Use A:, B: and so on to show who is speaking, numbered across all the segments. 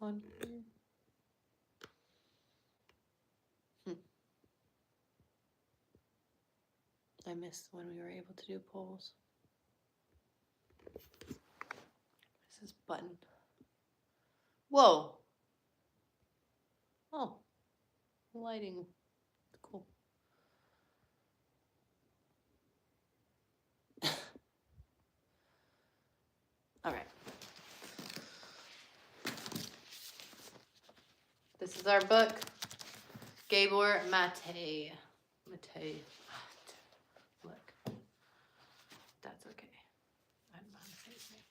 A: on here. I missed when we were able to do polls. This is button. Whoa. Oh, lighting. Cool. All right. This is our book, Gabor Mate. Look, that's okay. I don't know how to say his name.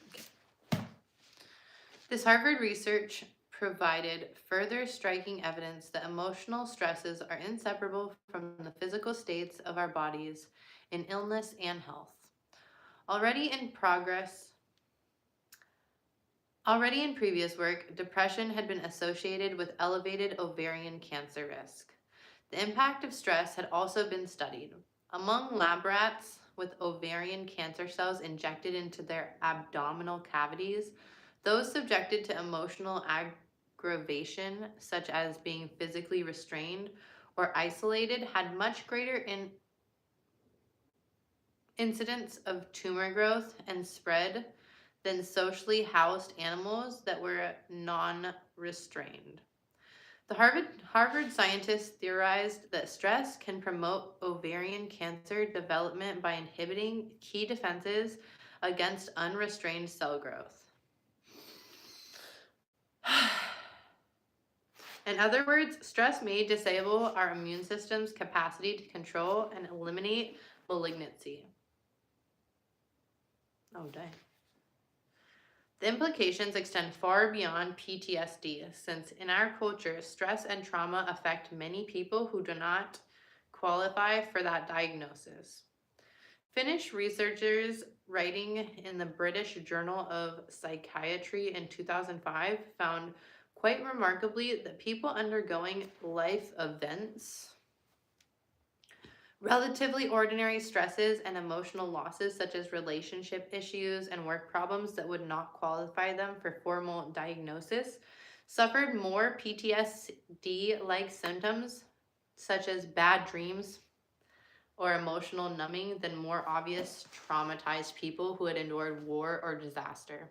A: Okay. This Harvard research provided further striking evidence that emotional stresses are inseparable from the physical states of our bodies in illness and health. Already in previous work, depression had been associated with elevated ovarian cancer risk. The impact of stress had also been studied. Among lab rats with ovarian cancer cells injected into their abdominal cavities, those subjected to emotional aggravation, such as being physically restrained or isolated, had much greater incidence of tumor growth and spread than socially housed animals that were non-restrained. The Harvard scientists theorized that stress can promote ovarian cancer development by inhibiting key defenses against unrestrained cell growth. In other words, stress may disable our immune system's capacity to control and eliminate malignancy. Oh, dang. The implications extend far beyond PTSD, since in our culture, stress and trauma affect many people who do not qualify for that diagnosis. Finnish researchers writing in the British Journal of Psychiatry in 2005 found quite remarkably that people undergoing life events, relatively ordinary stresses and emotional losses such as relationship issues and work problems that would not qualify them for formal diagnosis, suffered more PTSD-like symptoms such as bad dreams or emotional numbing than more obvious traumatized people who had endured war or disaster.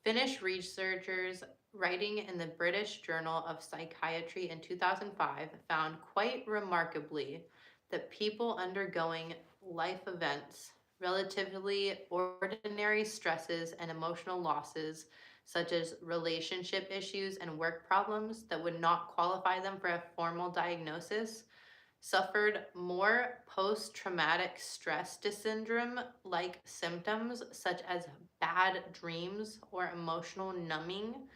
A: Finnish researchers writing in the British Journal of Psychiatry in 2005 found quite remarkably that people undergoing life events, relatively ordinary stresses and emotional losses, such as relationship issues and work problems that would not qualify them for a formal diagnosis, suffered more post-traumatic stress syndrome-like symptoms such as bad dreams or emotional numbing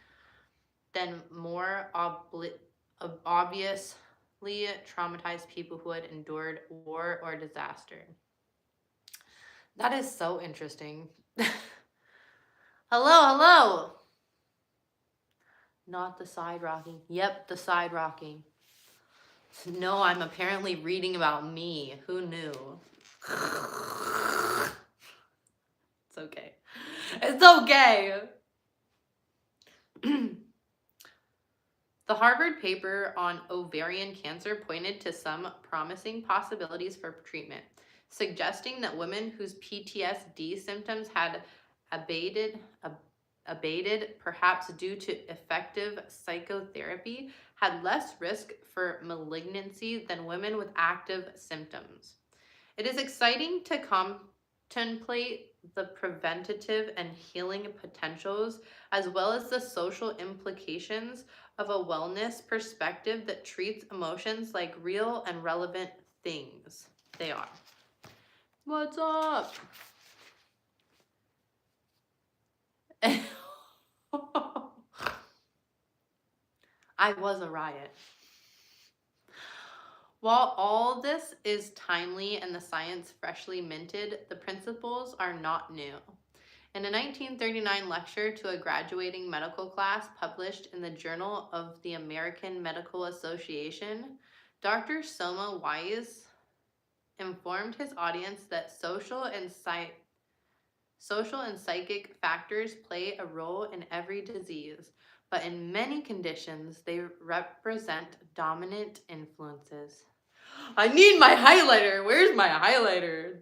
A: than more obviously traumatized people who had endured war or disaster. That is so interesting. Hello. Not the side rocking. Yep, the side rocking. No, I'm apparently reading about me. Who knew? It's okay. It's okay. The Harvard paper on ovarian cancer pointed to some promising possibilities for treatment, suggesting that women whose PTSD symptoms had abated, perhaps due to effective psychotherapy, had less risk for malignancy than women with active symptoms. It is exciting to contemplate the preventative and healing potentials, as well as the social implications of a wellness perspective that treats emotions like real and relevant things they are. What's up? I was a riot. While all this is timely and the science freshly minted, the principles are not new. In a 1939 lecture to a graduating medical class published in the Journal of the American Medical Association, Dr. Soma Wise informed his audience that social and psychic factors play a role in every disease, but in many conditions they represent dominant influences. I need my highlighter. Where's my highlighter?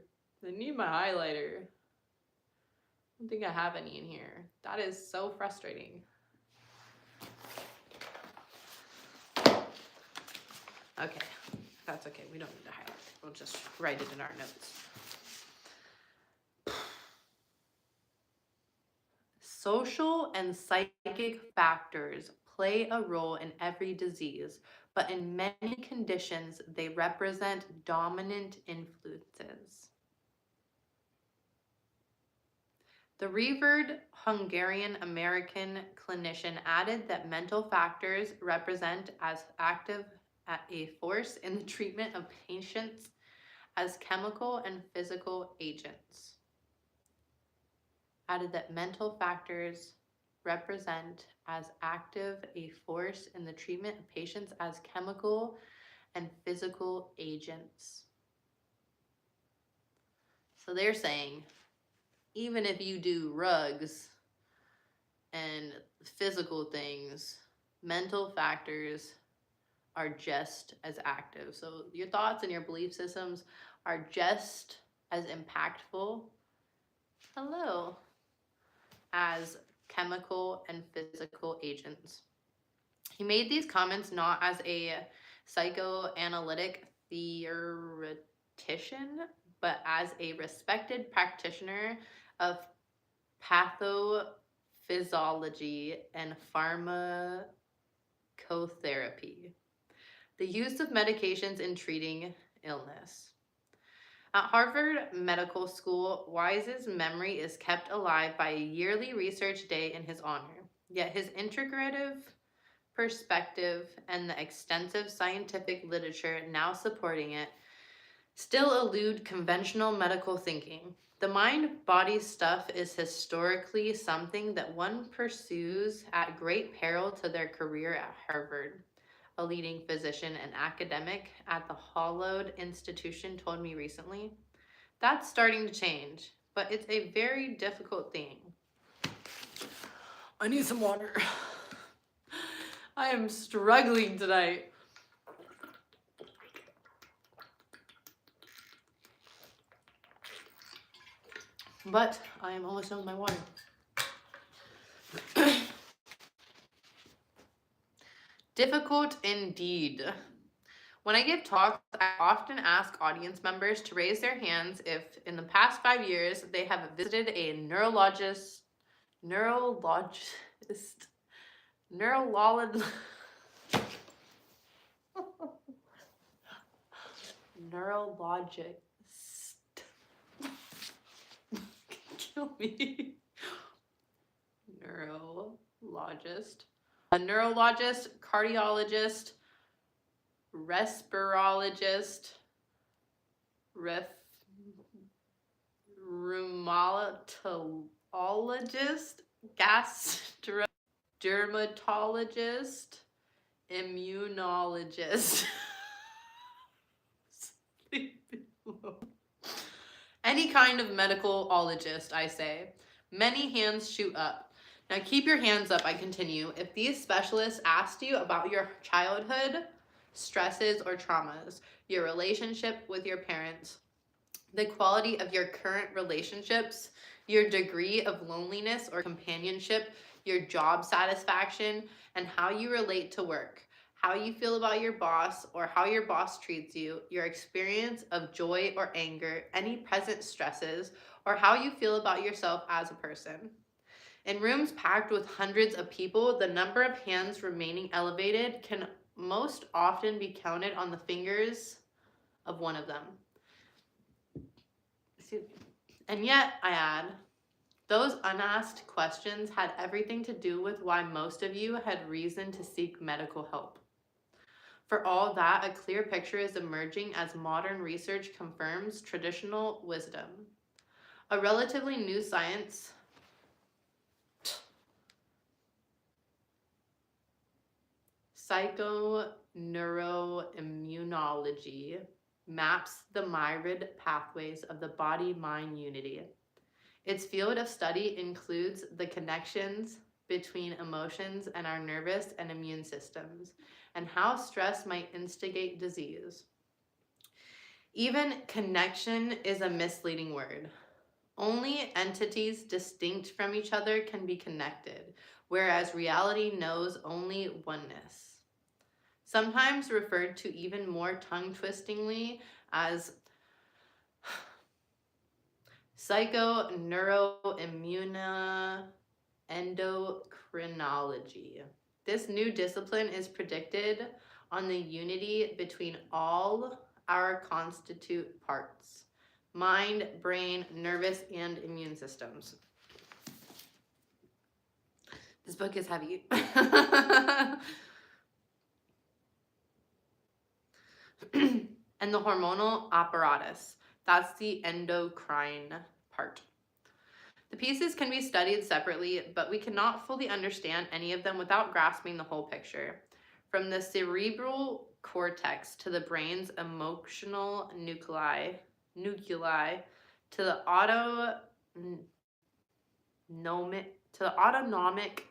A: I need my highlighter. I don't think I have any in here. That is so frustrating. Okay, that's okay. We don't need to highlight it. We'll just write it in our notes. Social and psychic factors play a role in every disease, but in many conditions they represent dominant influences. The revered Hungarian-American clinician added that mental factors represent as active a force in the treatment of patients as chemical and physical agents. Added that mental factors represent as active a force in the treatment of patients as chemical and physical agents. So they're saying, even if you do rugs and physical things, mental factors are just as active. So your thoughts and your belief systems are just as impactful, as chemical and physical agents. He made these comments not as a psychoanalytic theoretician, but as a respected practitioner of pathophysiology and pharmacotherapy, the use of medications in treating illness. At Harvard Medical School, Wise's memory is kept alive by a yearly research day in his honor, yet his integrative perspective and the extensive scientific literature now supporting it still elude conventional medical thinking. The mind-body stuff is historically something that one pursues at great peril to their career at Harvard. A leading physician and academic at the Hallowed Institution told me recently. That's starting to change, but it's a very difficult thing. I need some water. I am struggling tonight. But I am almost done with my water. Difficult indeed. When I give talks, I often ask audience members to raise their hands if, in the past 5 years, they have visited a neurologist, kill me. A neurologist, cardiologist, respirologist, rheumatologist, dermatologist, immunologist. Any kind of medical-ologist, I say. Many hands shoot up. Now keep your hands up, I continue. If these specialists asked you about your childhood stresses or traumas, your relationship with your parents, the quality of your current relationships, your degree of loneliness or companionship, your job satisfaction, and how you relate to work, how you feel about your boss or how your boss treats you, your experience of joy or anger, any present stresses, or how you feel about yourself as a person. In rooms packed with hundreds of people, the number of hands remaining elevated can most often be counted on the fingers of one of them. And yet, I add, those unasked questions had everything to do with why most of you had reason to seek medical help. For all that, a clear picture is emerging as modern research confirms traditional wisdom. A relatively new science Psychoneuroimmunology maps the myriad pathways of the body-mind unity. Its field of study includes the connections between emotions and our nervous and immune systems, and how stress might instigate disease. Even connection is a misleading word. Only entities distinct from each other can be connected, whereas reality knows only oneness. Sometimes referred to even more tongue-twistingly as psychoneuroimmunoendocrinology. This new discipline is predicted on the unity between all our constituent parts: mind, brain, nervous, and immune systems. This book is heavy. And the hormonal apparatus. That's the endocrine part. The pieces can be studied separately, but we cannot fully understand any of them without grasping the whole picture. From the cerebral cortex to the brain's emotional nuclei to the autonomic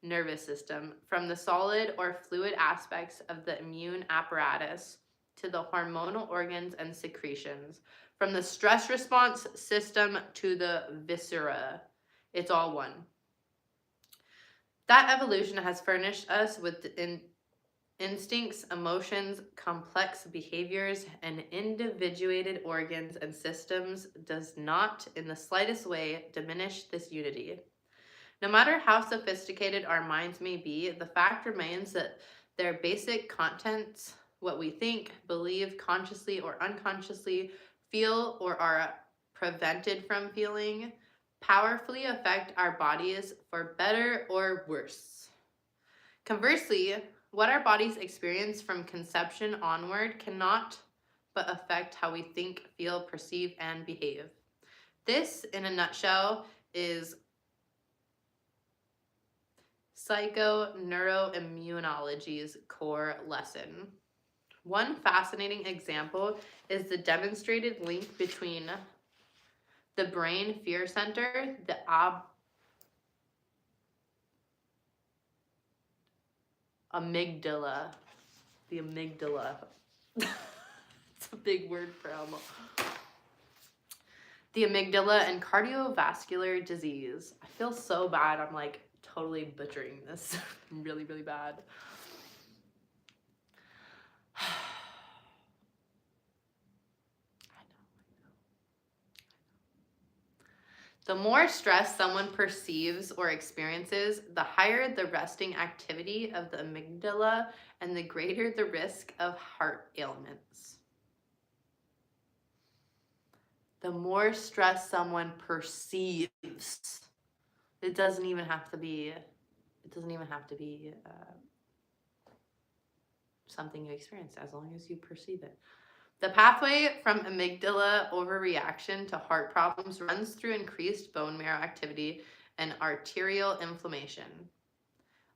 A: nervous system, from the solid or fluid aspects of the immune apparatus to the hormonal organs and secretions, from the stress response system to the viscera. It's all one. That evolution has furnished us with instincts, emotions, complex behaviors, and individuated organs and systems does not in the slightest way diminish this unity. No matter how sophisticated our minds may be, the fact remains that their basic contents, what we think, believe, consciously or unconsciously, feel, or are prevented from feeling, powerfully affect our bodies for better or worse. Conversely, what our bodies experience from conception onward cannot but affect how we think, feel, perceive, and behave. This, in a nutshell, is psychoneuroimmunology's core lesson. One fascinating example is the demonstrated link between the brain fear center, the amygdala. The amygdala. It's a big word for Elmo. The amygdala and cardiovascular disease. I feel so bad. I'm like totally butchering this. Really, really bad. The more stress someone perceives or experiences, the higher the resting activity of the amygdala and the greater the risk of heart ailments. The more stress someone perceives, it doesn't even have to be something you experience, as long as you perceive it. The pathway from amygdala overreaction to heart problems runs through increased bone marrow activity and arterial inflammation.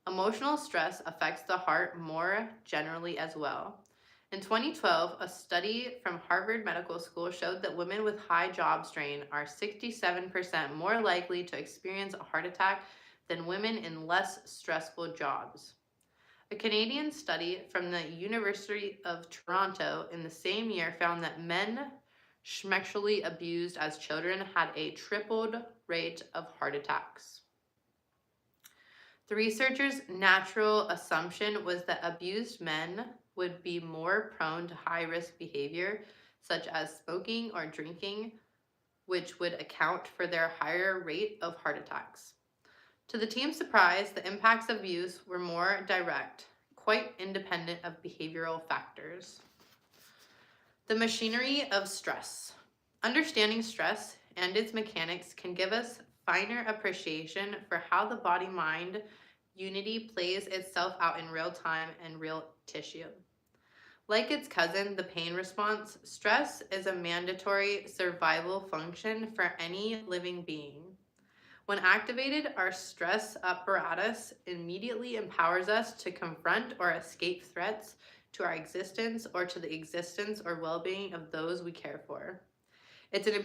A: Emotional stress affects the heart more generally as well. In 2012, a study from Harvard Medical School showed that women with high job strain are 67% more likely to experience a heart attack than women in less stressful jobs. A Canadian study from the University of Toronto in the same year found that men sexually abused as children had a tripled rate of heart attacks. The researchers' natural assumption was that abused men would be more prone to high-risk behavior, such as smoking or drinking, which would account for their higher rate of heart attacks. To the team's surprise, the impacts of abuse were more direct, quite independent of behavioral factors. The machinery of stress. Understanding stress and its mechanics can give us finer appreciation for how the body-mind unity plays itself out in real time and real tissue. Like its cousin, the pain response, stress is a mandatory survival function for any living being. When activated, our stress apparatus immediately empowers us to confront or escape threats to our existence or to the existence or well-being of those we care for. It's an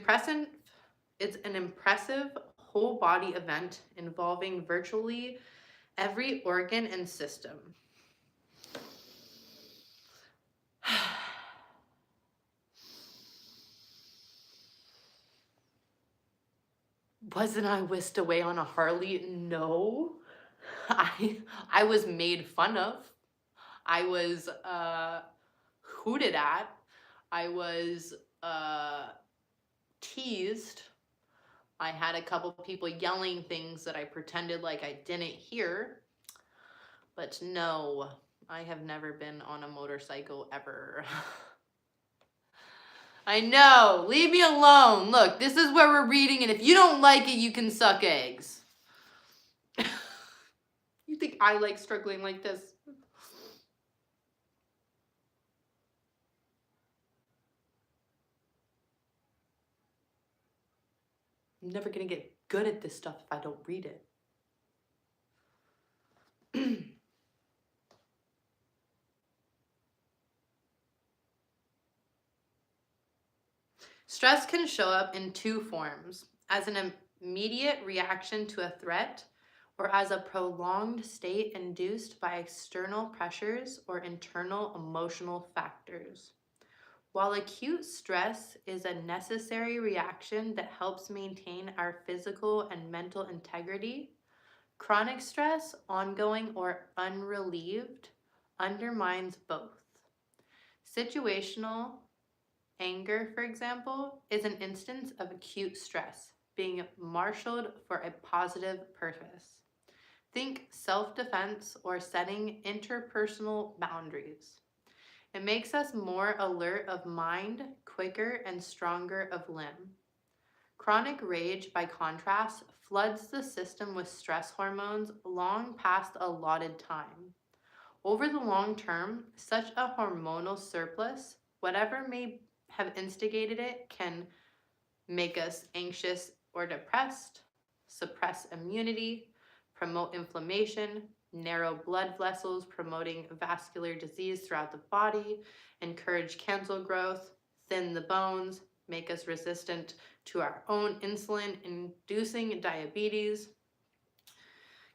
A: impressive whole body event involving virtually every organ and system. Wasn't I whisked away on a Harley? No. I was made fun of. I was hooted at. I was teased. I had a couple people yelling things that I pretended like I didn't hear. But no, I have never been on a motorcycle ever. I know. Leave me alone. Look, this is where we're reading, and if you don't like it, you can suck eggs. You think I like struggling like this? I'm never going to get good at this stuff if I don't read it. Stress can show up in two forms: as an immediate reaction to a threat, or as a prolonged state induced by external pressures or internal emotional factors. While acute stress is a necessary reaction that helps maintain our physical and mental integrity, chronic stress, ongoing or unrelieved, undermines both. Situational anger, for example, is an instance of acute stress being marshaled for a positive purpose. Think self-defense or setting interpersonal boundaries. It makes us more alert of mind, quicker and stronger of limb. Chronic rage, by contrast, floods the system with stress hormones long past allotted time. Over the long term, such a hormonal surplus, whatever may have instigated it, can make us anxious or depressed, suppress immunity, promote inflammation, narrow blood vessels, promoting vascular disease throughout the body, encourage cancer growth, thin the bones, make us resistant to our own insulin, inducing diabetes,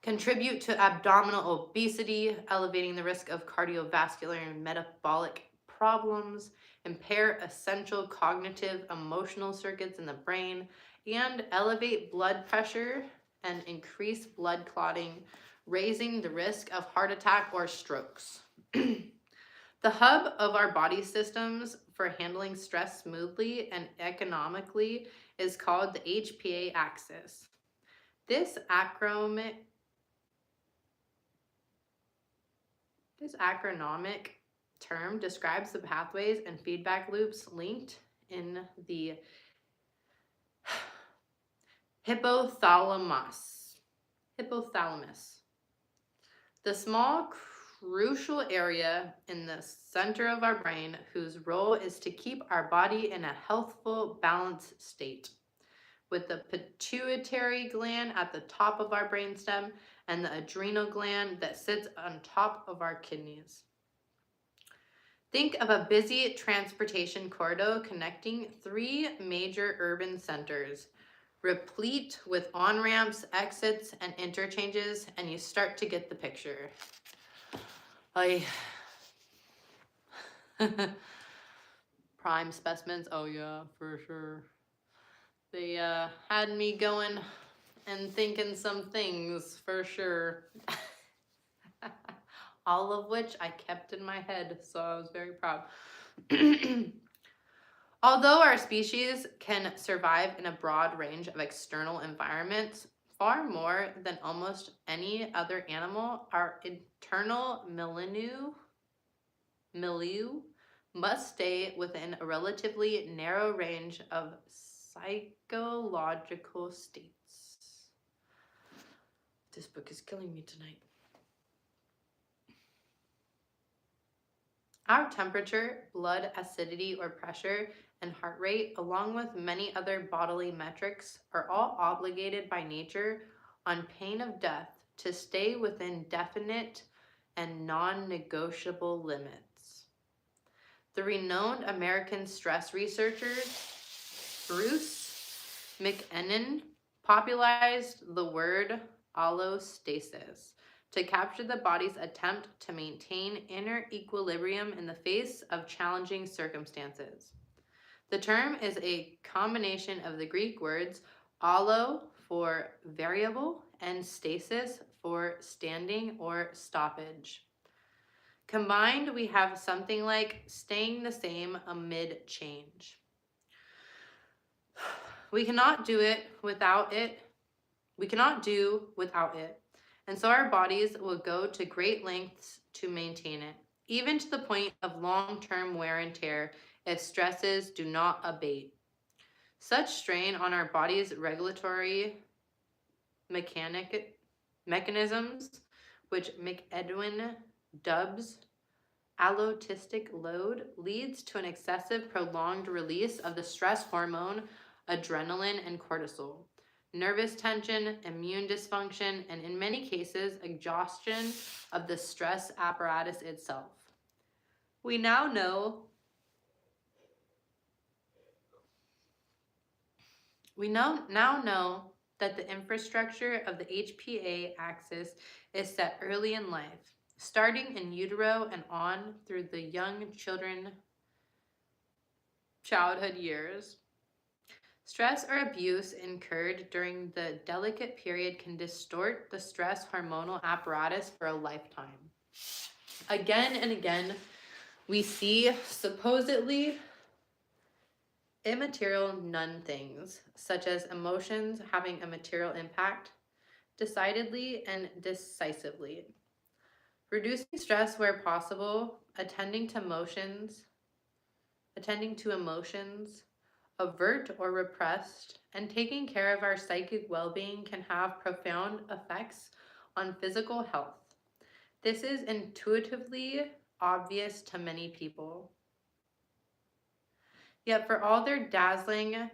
A: contribute to abdominal obesity, elevating the risk of cardiovascular and metabolic problems, impair essential cognitive emotional circuits in the brain, and elevate blood pressure and increase blood clotting, raising the risk of heart attack or strokes. The hub of our body systems for handling stress smoothly and economically is called the HPA axis. This acronomic term describes the pathways and feedback loops linked in the hypothalamus. The small crucial area in the center of our brain whose role is to keep our body in a healthful, balanced state, with the pituitary gland at the top of our brainstem and the adrenal gland that sits on top of our kidneys. Think of a busy transportation corridor connecting three major urban centers, replete with on-ramps, exits, and interchanges, and you start to get the picture. Prime specimens, oh yeah, for sure. They had me going and thinking some things, for sure. All of which I kept in my head, so I was very proud. Although our species can survive in a broad range of external environments, far more than almost any other animal, our internal milieu must stay within a relatively narrow range of psychological states. This book is killing me tonight. Our temperature, blood acidity or pressure, and heart rate, along with many other bodily metrics, are all obligated by nature on pain of death to stay within definite and non-negotiable limits. The renowned American stress researcher Bruce McEnon popularized the word allostasis to capture the body's attempt to maintain inner equilibrium in the face of challenging circumstances. The term is a combination of the Greek words allo for variable and stasis for standing or stoppage. Combined, we have something like staying the same amid change. We cannot do without it. And so our bodies will go to great lengths to maintain it, even to the point of long-term wear and tear if stresses do not abate. Such strain on our body's regulatory mechanisms, which McEdwin dubs allostatic load, leads to an excessive prolonged release of the stress hormone adrenaline and cortisol, nervous tension, immune dysfunction, and in many cases, exhaustion of the stress apparatus itself. We now know that the infrastructure of the HPA axis is set early in life, starting in utero and on through the young childhood years. Stress or abuse incurred during the delicate period can distort the stress hormonal apparatus for a lifetime. Again and again, we see supposedly immaterial none things, such as emotions having a material impact, decidedly and decisively. Reducing stress where possible, attending to emotions, avert or repressed, and taking care of our psychic well-being can have profound effects on physical health. This is intuitively obvious to many people. Yet for all their dazzling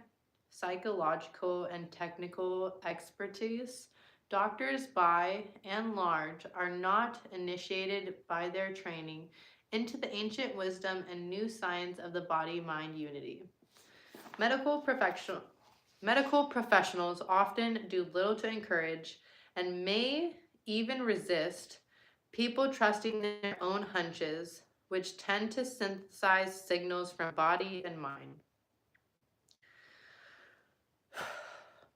A: psychological and technical expertise, doctors by and large are not initiated by their training into the ancient wisdom and new science of the body-mind unity. Medical professionals often do little to encourage and may even resist people trusting their own hunches, which tend to synthesize signals from body and mind.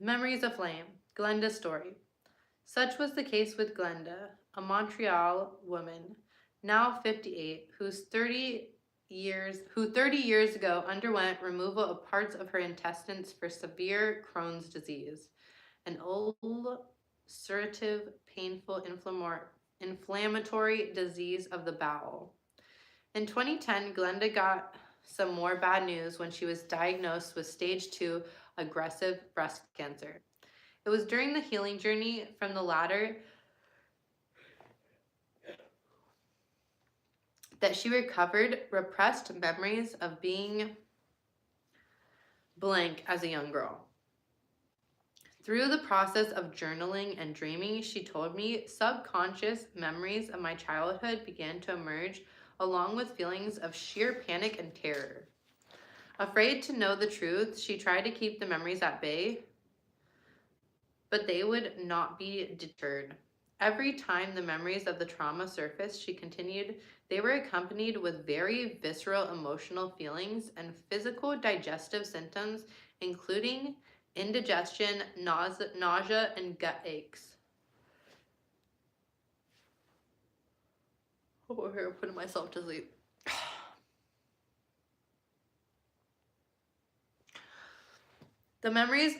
A: Memories aflame. Glenda's story. Such was the case with Glenda, a Montreal woman, now 58, who 30 years ago underwent removal of parts of her intestines for severe Crohn's disease, an ulcerative, painful, inflammatory disease of the bowel. In 2010, Glenda got some more bad news when she was diagnosed with stage 2 aggressive breast cancer. It was during the healing journey from the latter that she recovered repressed memories of being blank as a young girl. Through the process of journaling and dreaming, she told me, subconscious memories of my childhood began to emerge, along with feelings of sheer panic and terror. Afraid to know the truth, she tried to keep the memories at bay, but they would not be deterred. Every time the memories of the trauma surfaced, she continued, they were accompanied with very visceral emotional feelings and physical digestive symptoms, including indigestion, nausea, and gut aches. Over here, putting myself to sleep. The memories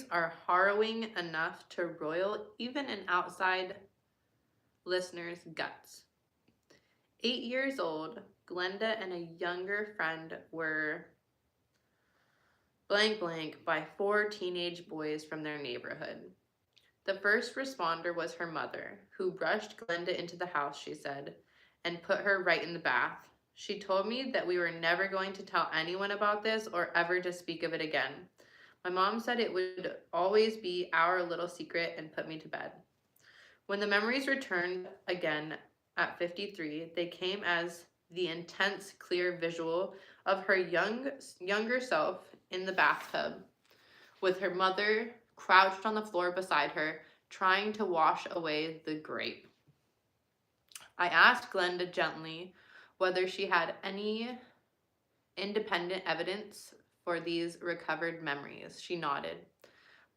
A: are harrowing enough to roil even an outside listener's guts. 8 years old, Glenda and a younger friend were blank by 4 teenage boys from their neighborhood. The first responder was her mother, who rushed Glenda into the house, she said, and put her right in the bath. She told me that we were never going to tell anyone about this or ever to speak of it again. My mom said it would always be our little secret and put me to bed. When the memories returned again at 53, they came as the intense, clear visual of her younger self in the bathtub, with her mother crouched on the floor beside her, trying to wash away the grape. I asked Glenda gently whether she had any independent evidence for these recovered memories. She nodded.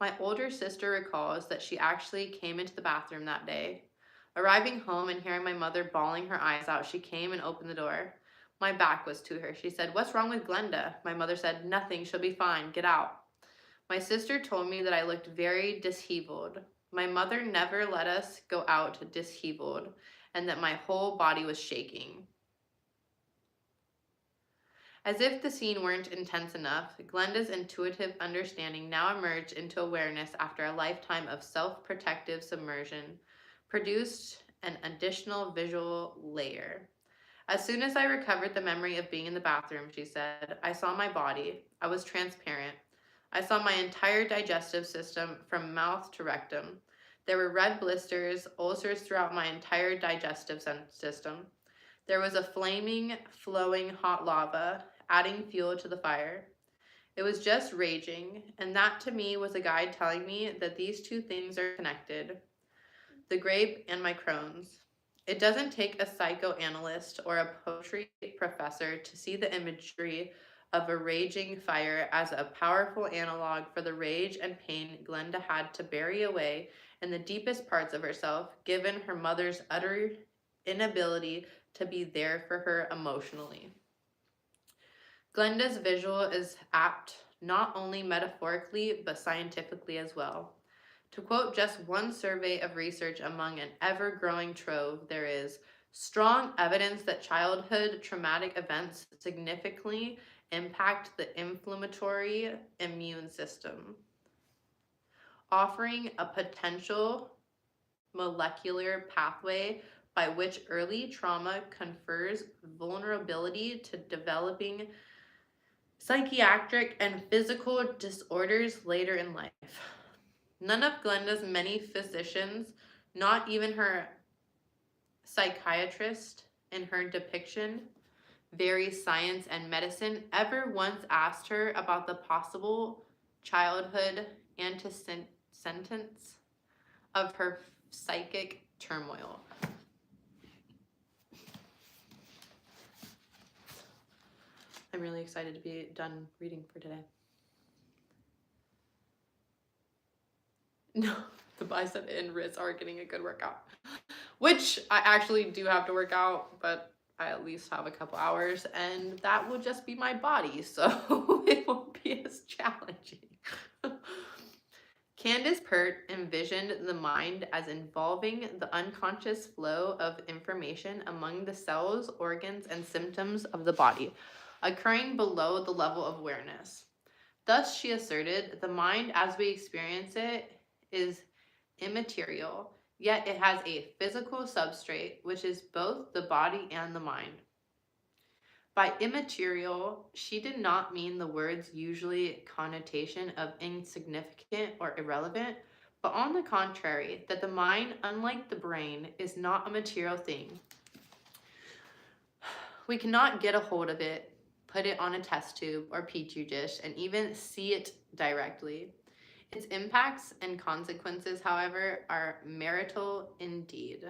A: My older sister recalls that she actually came into the bathroom that day. Arriving home and hearing my mother bawling her eyes out, she came and opened the door. My back was to her. She said, "What's wrong with Glenda?" My mother said, "Nothing, she'll be fine, get out." My sister told me that I looked very disheveled. My mother never let us go out disheveled, and that my whole body was shaking. As if the scene weren't intense enough, Glenda's intuitive understanding now emerged into awareness after a lifetime of self-protective submersion, produced an additional visual layer. As soon as I recovered the memory of being in the bathroom, she said, I saw my body. I was transparent. I saw my entire digestive system from mouth to rectum. There were red blisters, ulcers throughout my entire digestive system. There was a flaming, flowing hot lava, adding fuel to the fire. It was just raging, and that to me was a guide telling me that these two things are connected, the grape and my Crohn's. It doesn't take a psychoanalyst or a poetry professor to see the imagery of a raging fire as a powerful analog for the rage and pain Glenda had to bury away in the deepest parts of herself, given her mother's utter inability to be there for her emotionally. Glenda's visual is apt not only metaphorically but scientifically as well. To quote just one survey of research among an ever-growing trove, there is strong evidence that childhood traumatic events significantly impact the inflammatory immune system, offering a potential molecular pathway by which early trauma confers vulnerability to developing psychiatric and physical disorders later in life. None of Glenda's many physicians, not even her psychiatrist in her depiction, very science and medicine, ever once asked her about the possible childhood antecedents of her psychic turmoil. I'm really excited to be done reading for today. No, the bicep and wrist are getting a good workout, which I actually do have to work out, but I at least have a couple hours, and that will just be my body, so it won't be as challenging. Candace Pert envisioned the mind as involving the unconscious flow of information among the cells, organs, and symptoms of the body, occurring below the level of awareness. Thus, she asserted, the mind as we experience it is immaterial, yet it has a physical substrate, which is both the body and the mind. By immaterial, she did not mean the word's usually connotation of insignificant or irrelevant, but on the contrary, that the mind, unlike the brain, is not a material thing. We cannot get a hold of it, put it on a test tube or petri dish, and even see it directly. Its impacts and consequences, however, are material indeed.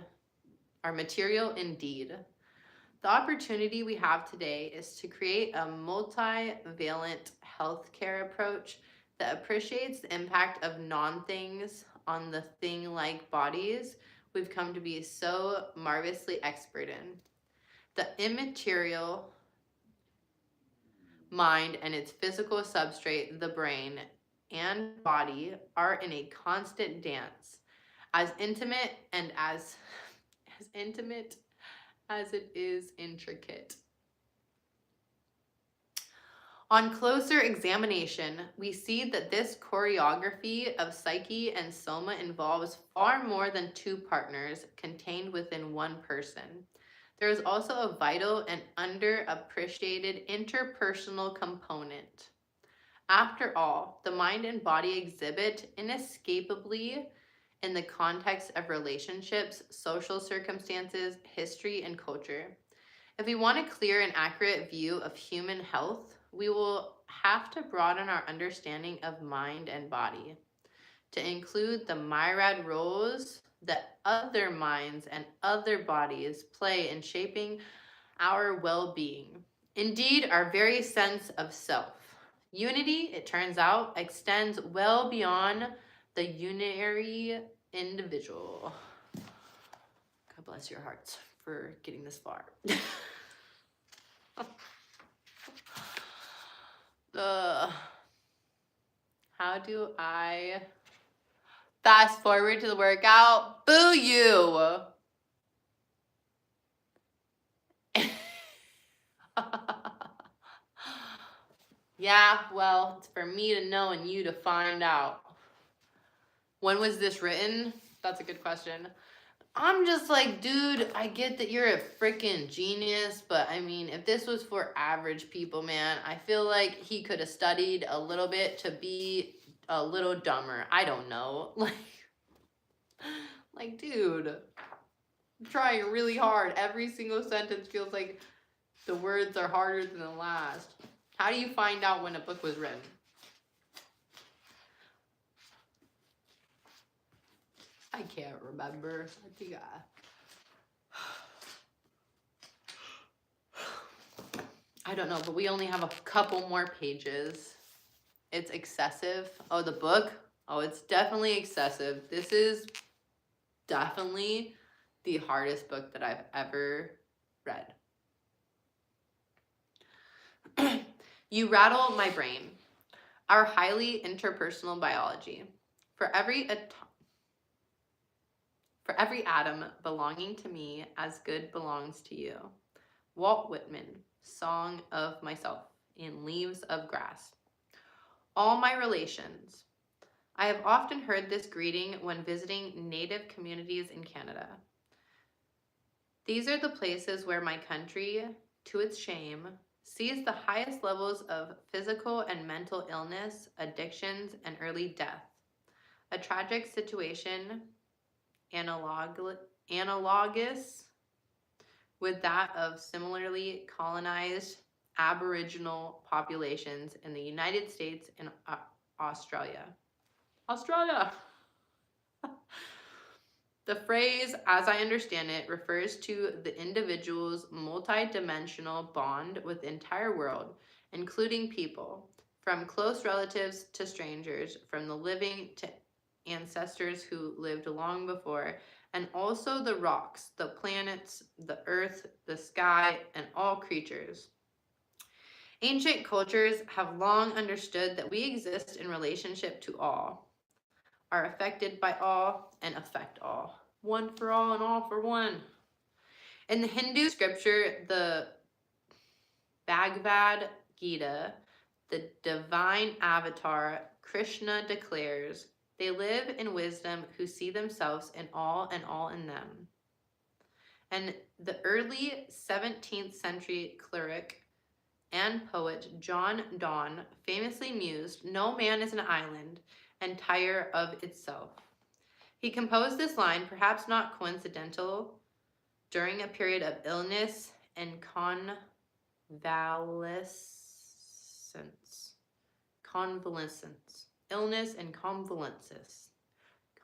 A: The opportunity we have today is to create a multivalent healthcare approach that appreciates the impact of non-things on the thing-like bodies we've come to be so marvelously expert in. The immaterial mind and its physical substrate, the brain and body, are in a constant dance, as intimate as it is intricate. On closer examination, we see that this choreography of psyche and soma involves far more than two partners contained within one person. There is also a vital and underappreciated interpersonal component. After all, the mind and body exhibit inescapably in the context of relationships, social circumstances, history, and culture. If we want a clear and accurate view of human health, we will have to broaden our understanding of mind and body to include the myriad roles that other minds and other bodies play in shaping our well being. Indeed, our very sense of self. Unity, it turns out, extends well beyond the unitary individual. God bless your hearts for getting this far. How do I fast forward to the workout? Boo you! Yeah, well, it's for me to know and you to find out. When was this written? That's a good question. I'm just like, dude, I get that you're a freaking genius, but I mean, if this was for average people, man, I feel like he could have studied a little bit to be a little dumber. I don't know. Like, dude, I'm trying really hard. Every single sentence feels like the words are harder than the last. How do you find out when a book was written? I can't remember. I think I don't know, but we only have a couple more pages. It's excessive. Oh, the book? Oh, it's definitely excessive. This is definitely the hardest book that I've ever read. You rattle my brain. Our highly interpersonal biology. For every atom belonging to me as good belongs to you. Walt Whitman, Song of Myself in Leaves of Grass. All my relations. I have often heard this greeting when visiting Native communities in Canada. These are the places where my country, to its shame, sees the highest levels of physical and mental illness, addictions, and early death. A tragic situation analogous with that of similarly colonized Aboriginal populations in the United States and Australia. Australia! The phrase, as I understand it, refers to the individual's multidimensional bond with the entire world, including people, from close relatives to strangers, from the living to ancestors who lived long before, and also the rocks, the planets, the earth, the sky, and all creatures. Ancient cultures have long understood that we exist in relationship to all, are affected by all, and affect all. One for all and all for one. In the Hindu scripture, the Bhagavad Gita, the divine avatar, Krishna declares, they live in wisdom who see themselves in all and all in them. And the early 17th century cleric and poet John Donne famously mused, no man is an island, entire of itself. He composed this line, perhaps not coincidental, during a period of illness and convalescence. Illness and convalescence.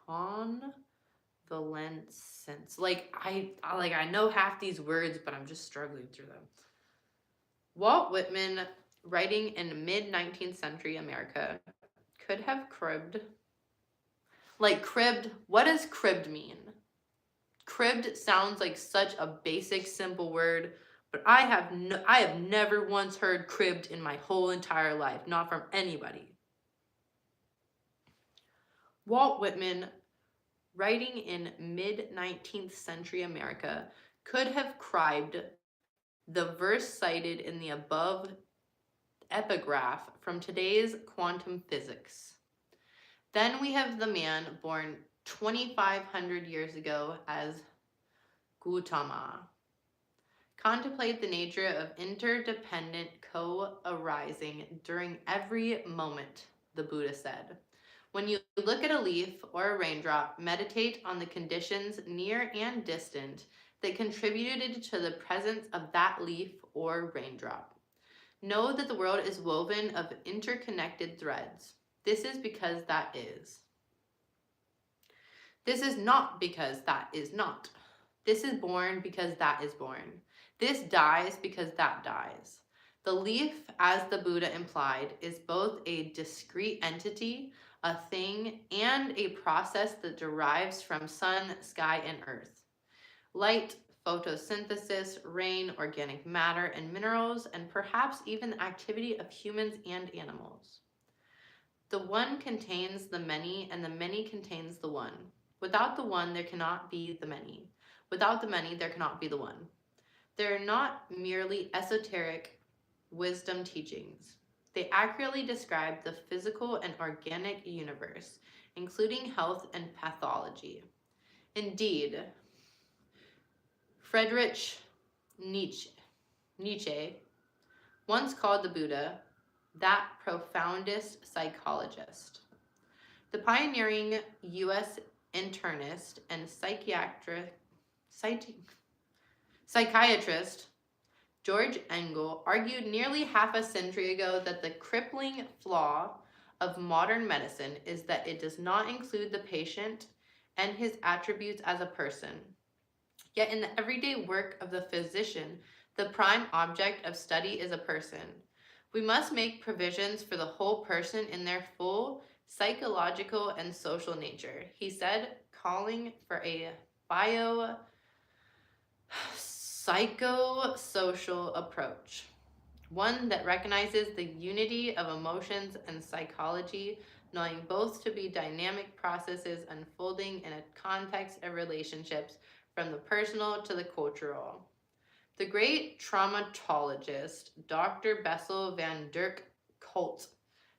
A: Convalescence. Like I know half these words, but I'm just struggling through them. Walt Whitman, writing in mid-19th century America, could have cribbed. Like cribbed, what does cribbed mean? Cribbed sounds like such a basic, simple word, but I have never once heard cribbed in my whole entire life, not from anybody. Walt Whitman, writing in mid-19th century America, could have cribbed the verse cited in the above epigraph from today's quantum physics. Then we have the man born 2,500 years ago as Gautama. Contemplate the nature of interdependent co-arising during every moment, the Buddha said. When you look at a leaf or a raindrop, meditate on the conditions near and distant that contributed to the presence of that leaf or raindrop. Know that the world is woven of interconnected threads. This is because that is. This is not because that is not. This is born because that is born. This dies because that dies. The leaf, as the Buddha implied, is both a discrete entity, a thing, and a process that derives from sun, sky, and earth. Light, photosynthesis, rain, organic matter, and minerals, and perhaps even the activity of humans and animals. The one contains the many, and the many contains the one. Without the one, there cannot be the many. Without the many, there cannot be the one. They're not merely esoteric wisdom teachings. They accurately describe the physical and organic universe, including health and pathology. Indeed, Friedrich Nietzsche once called the Buddha that profoundest psychologist. The pioneering U.S. internist and psychiatrist George Engel argued nearly half a century ago that the crippling flaw of modern medicine is that it does not include the patient and his attributes as a person. Yet in the everyday work of the physician, the prime object of study is a person. We must make provisions for the whole person in their full psychological and social nature, he said, calling for a psychosocial approach, one that recognizes the unity of emotions and psychology, knowing both to be dynamic processes unfolding in a context of relationships from the personal to the cultural. The great traumatologist, Dr. Bessel van der Kolk,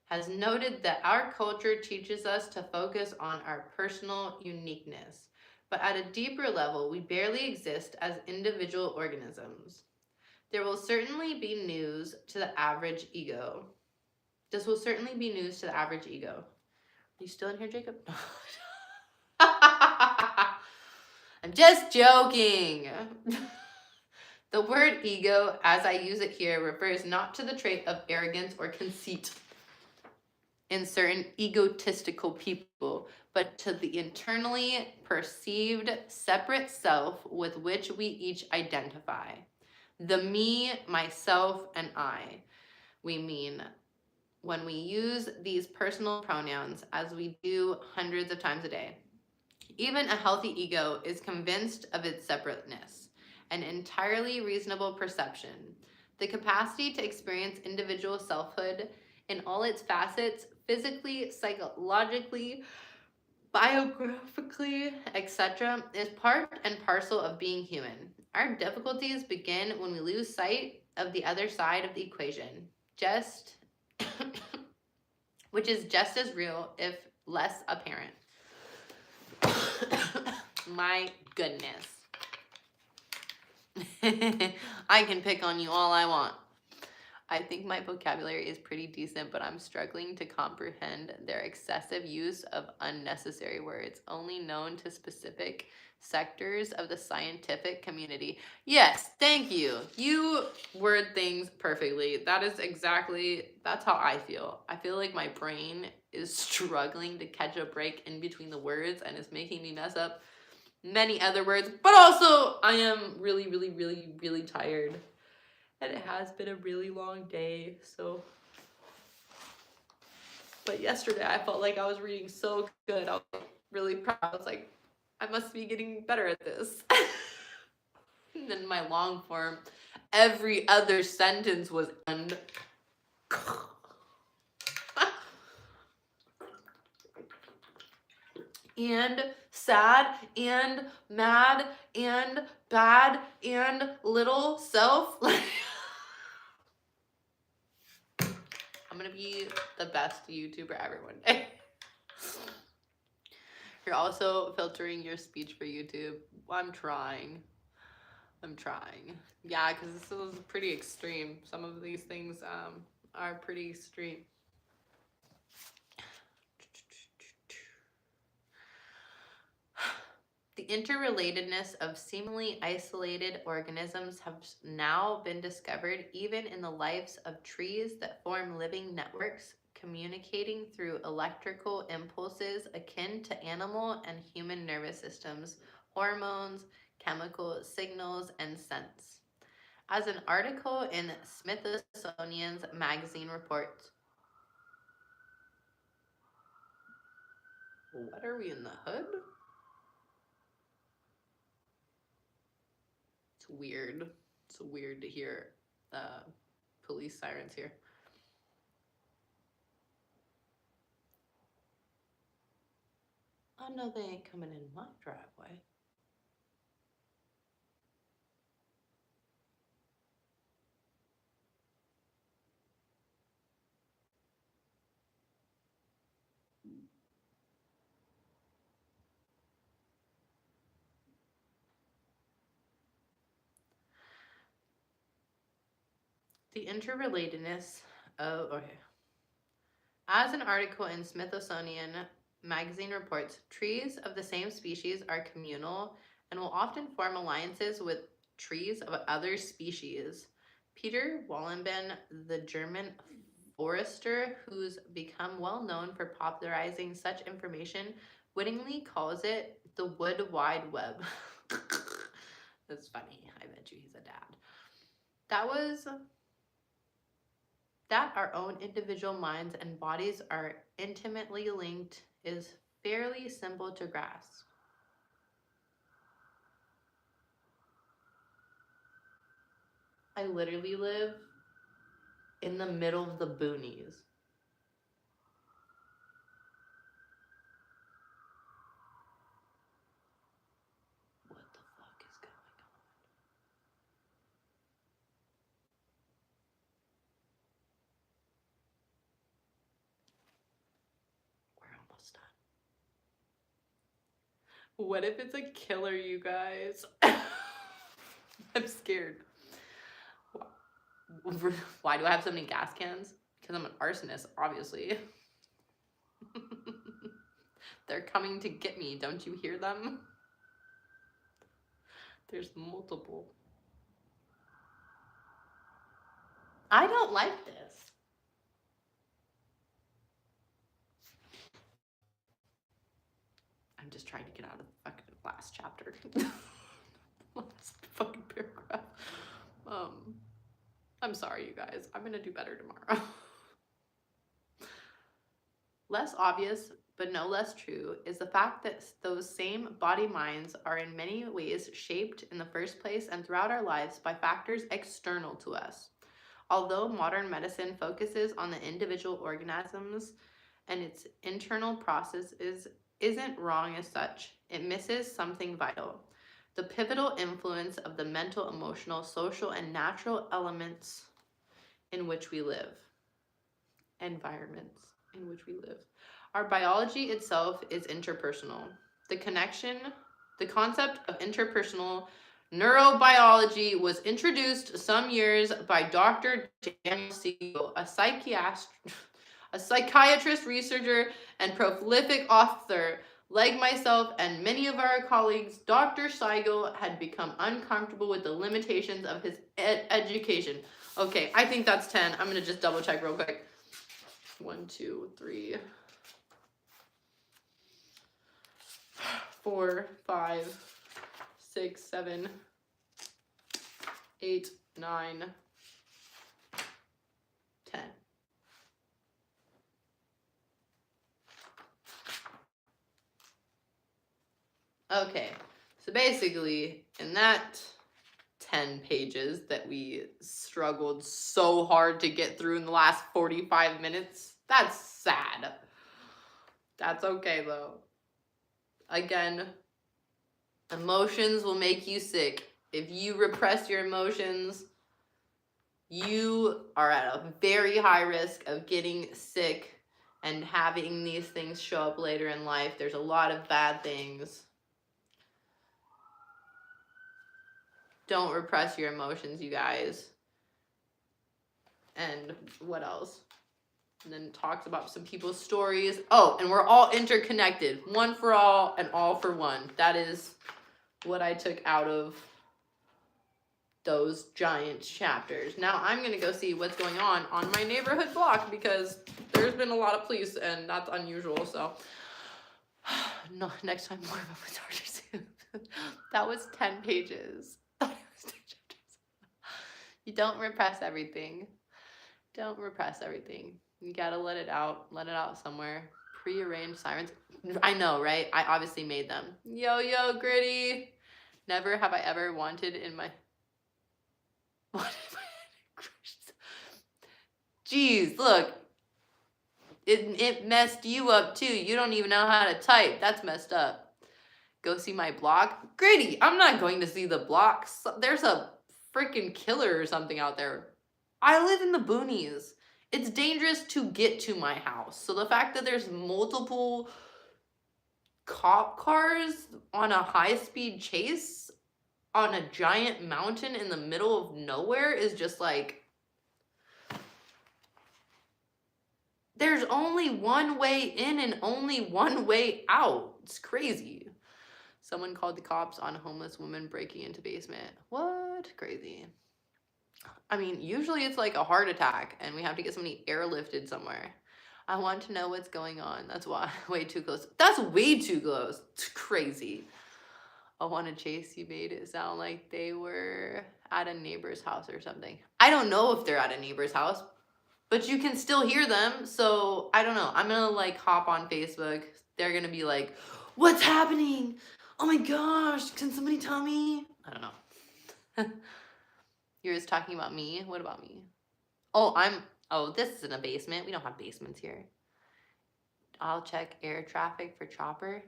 A: has noted that our culture teaches us to focus on our personal uniqueness, but at a deeper level, we barely exist as individual organisms. There will certainly be news to the average ego. This will certainly be news to the average ego. Are you still in here, Jacob? I'm just joking. The word ego, as I use it here, refers not to the trait of arrogance or conceit in certain egotistical people, but to the internally perceived separate self with which we each identify. The me, myself, and I, we mean when we use these personal pronouns as we do hundreds of times a day. Even a healthy ego is convinced of its separateness, an entirely reasonable perception. The capacity to experience individual selfhood in all its facets, physically, psychologically, biographically, etc., is part and parcel of being human. Our difficulties begin when we lose sight of the other side of the equation, which is just as real, if less apparent. My goodness. I can pick on you all I want. I think my vocabulary is pretty decent, but I'm struggling to comprehend their excessive use of unnecessary words, only known to specific sectors of the scientific community. Yes, thank you. You word things perfectly. That's how I feel. I feel like my brain is struggling to catch a break in between the words and is making me mess up many other words, but also I am really, really, really, really tired. And it has been a really long day, so. But yesterday I felt like I was reading so good. I was really proud. I was like, I must be getting better at this. And then my long form, every other sentence was and sad and mad and bad and little self. I'm gonna be the best YouTuber ever one day. You're also filtering your speech for YouTube. I'm trying. I'm trying. Yeah, because this is pretty extreme. Some of these things are pretty extreme. The interrelatedness of seemingly isolated organisms has now been discovered even in the lives of trees that form living networks, communicating through electrical impulses akin to animal and human nervous systems, hormones, chemical signals, and scents. As an article in Smithsonian's magazine reports, what are we in the hood? It's weird. It's weird to hear police sirens here. Oh no, they ain't coming in my driveway. The interrelatedness of, okay. As an article in Smithsonian magazine reports, trees of the same species are communal and will often form alliances with trees of other species. Peter Wallenben, the German forester who's become well known for popularizing such information, wittingly calls it the Wood Wide Web. That's funny. I bet you he's a dad. That our own individual minds and bodies are intimately linked is fairly simple to grasp. I literally live in the middle of the boonies. What the fuck is going on? We're almost done. What if it's a killer, you guys? I'm scared. Why do I have so many gas cans? Because I'm an arsonist, obviously. They're coming to get me. Don't you hear them? There's multiple. I don't like this. I'm just trying to get out of the fucking last chapter. Last fucking paragraph. I'm sorry, you guys. I'm gonna do better tomorrow. Less obvious, but no less true, is the fact that those same body minds are in many ways shaped in the first place and throughout our lives by factors external to us. Although modern medicine focuses on the individual organisms and its internal processes isn't wrong as such, it misses something vital. The pivotal influence of the mental, emotional, social, and natural elements in which we live. Environments in which we live. Our biology itself is interpersonal. The concept of interpersonal neurobiology was introduced some years by Dr. Daniel Siegel, a psychiatrist, researcher, and prolific author. Like myself and many of our colleagues, Dr. Siegel had become uncomfortable with the limitations of his education. Okay, I think that's 10. I'm gonna just double check real quick. 1, 2, 3, 4, 5, 6, 7, 8, 9, 10. Okay, so basically, in that 10 pages that we struggled so hard to get through in the last 45 minutes, that's sad. That's okay, though. Again, emotions will make you sick. If you repress your emotions, you are at a very high risk of getting sick and having these things show up later in life. There's a lot of bad things. Don't repress your emotions, you guys. And what else? And then talks about some people's stories. Oh, and we're all interconnected. One for all and all for one. That is what I took out of those giant chapters. Now I'm going to go see what's going on my neighborhood block, because there's been a lot of police and that's unusual. So no, next time more about retarded. That was 10 pages. You don't repress everything. Don't repress everything. You gotta let it out. Let it out somewhere. Prearranged sirens. I know, right? I obviously made them. Yo, Gritty. Never have I ever wanted in my... Jeez, look. It messed you up too. You don't even know how to type. That's messed up. Go see my blog. Gritty, I'm not going to see the block. There's a freaking killer or something out there. I live in the boonies. It's dangerous to get to my house. So the fact that there's multiple cop cars on a high-speed chase on a giant mountain in the middle of nowhere is just like... There's only one way in and only one way out. It's crazy. Someone called the cops on a homeless woman breaking into basement. What? Crazy. I mean, usually it's like a heart attack and we have to get somebody airlifted somewhere. I want to know what's going on. That's why. Way too close. That's way too close. It's crazy. I want to chase you made it sound like they were at a neighbor's house or something. I don't know if they're at a neighbor's house, but you can still hear them. So I don't know. I'm going to like hop on Facebook. They're going to be like, what's happening? Oh my gosh. Can somebody tell me? I don't know. You're just talking about me? What about me? Oh, this isn't a basement. We don't have basements here. I'll check air traffic for chopper.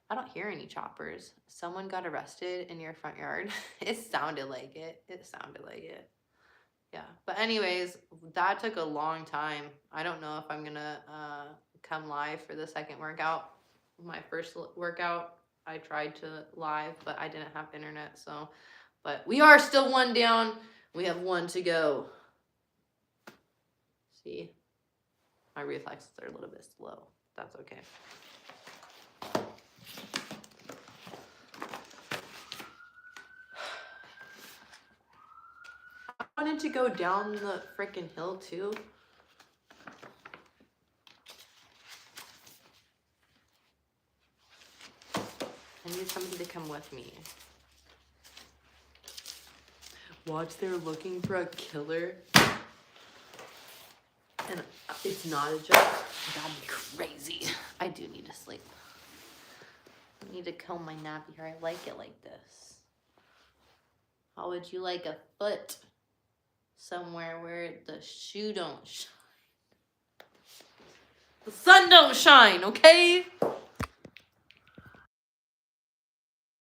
A: I don't hear any choppers. Someone got arrested in your front yard. It sounded like it. It sounded like it. Yeah. But anyways, that took a long time. I don't know if I'm going to come live for the second workout. My first workout, I tried to live, but I didn't have internet. So, but we are still one down. We have one to go. See, my reflexes are a little bit slow. That's okay. I wanted to go down the freaking hill too. I need somebody to come with me. Watch, they're looking for a killer. And it's not a joke. That'd be crazy. I do need to sleep. I need to comb my nappy hair. I like it like this. How would you like a foot somewhere where the shoe don't shine? The sun don't shine, okay?